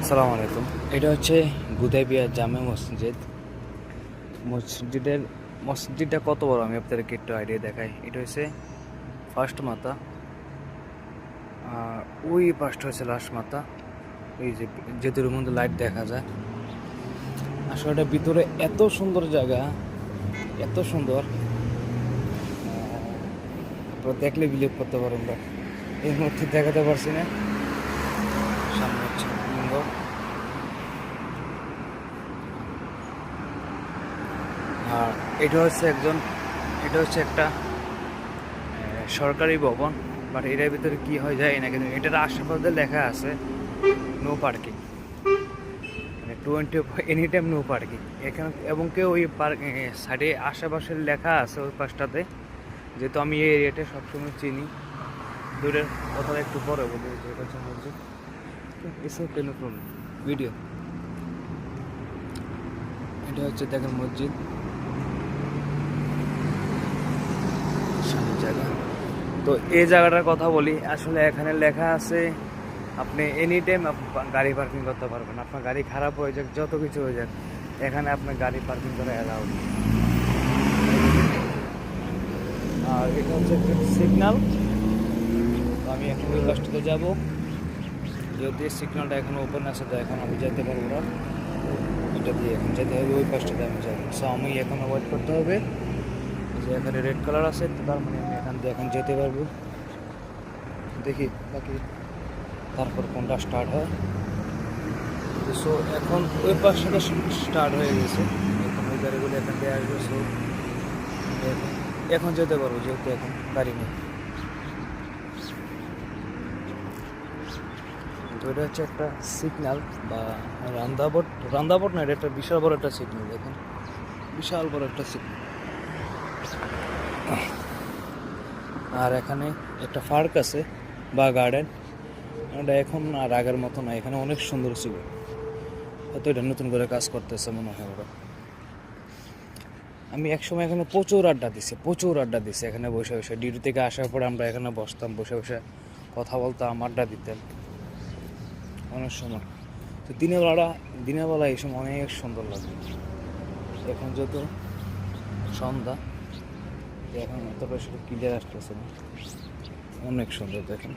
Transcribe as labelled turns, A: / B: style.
A: আসসালামু আলাইকুম। এটা হচ্ছে গুদাইবিয়া জামে মসজিদটা কত বড় আমি আপনাদেরকে একটু আইডিয়া দেখাই। এটা হচ্ছে ফার্স্ট মাথা, আর ওই পাশটা হচ্ছে লাস্ট মাথা। এই যে যেতুর মধ্যে লাইট দেখা যায়, আসলে এটা ভিতরে এত সুন্দর জায়গা, এত সুন্দর, আপনারা দেখলে বিলিভ করতে পারেন না। এই মুহূর্তে দেখাতে পারছি না। সামনে হচ্ছে লিঙ্গ। আর এটা হচ্ছে একটা সরকারি ভবন, বাট এটার ভিতরে কি হয় যায় না, কিন্তু এটার আশেপাশে লেখা আছে নো পার্কিং, মানে 20 এনি টাইম নো পার্কিং এখানে। এবং কেউ ওই পার্ক সাইডে আশেপাশে লেখা আছে ওই পাশটাতে, যেহেতু আমি এই এরিয়াটা সবসময় চিনি। দূরের কথাটা একটু পরে বলি, যেটা হচ্ছে মসজিদ। এসে কেন ভিডিও, এটা হচ্ছে দেখেন মসজিদ জায়গা। তো এই জায়গাটার কথা বলি, আসলে এখানে লেখা আছে আপনি এনি টাইম গাড়ি পার্কিং করতে পারবেন। আপনার গাড়ি খারাপ হয়ে যাক, যত কিছু হয়ে যাক, এখানে আপনার গাড়ি পার্কিং করা অ্যালাউড। আর এটা হচ্ছে সিগন্যাল। তো আমি এখন ওই পাশটাতে যাবো, যেহেতু এই সিগন্যালটা এখন ওপেন আছে, তো এখন আমি যেতে পারবো না। এটা দিয়ে এখন যেতে হবে, ওই পাশটাতে আমি যাবো। সো আমি এখন ওয়েট করতে হবে, যে এখানে রেড কালার আছে, তার মানে আমি এখান দিয়ে এখন যেতে পারবো। দেখি বাকি তারপর কোনটা স্টার্ট হয়। সো এখন ওই পাশটা স্টার্ট হয়ে গেছে, এখন ওই গাড়িগুলো এখান দিয়ে আসবে। সো এখন যেতে পারবো, যেহেতু এখন গাড়ি নেই। তো এটা হচ্ছে একটা সিগন্যাল বা রান্দাবোট না, এটা একটা বিশাল বড় একটা সিগন্যাল। দেখেন বিশাল বড় একটা সিগন্যাল। আর এখানে একটা পার্ক আছে বা গার্ডেন, এটা এখন আর আগের মতো না, এখানে অনেক সুন্দর ছিল, হয়তো এটা নতুন করে কাজ করতেছে মনে হয় ওরা। আমি একসময় এখানে প্রচুর আড্ডা দিছি এখানে বসে বসে। ডিউটি থেকে আসার পরে আমরা এখানে বসতাম, বসে বসে কথা বলতাম, আড্ডা দিতাম অনেক সময়। তো দিনের বেলা এই সময় অনেক সুন্দর লাগে। এখন যত সন্ধ্যা, এখন অতটা সেটা ক্লিয়ার আসতেছে না, অনেক সুন্দর দেখেন।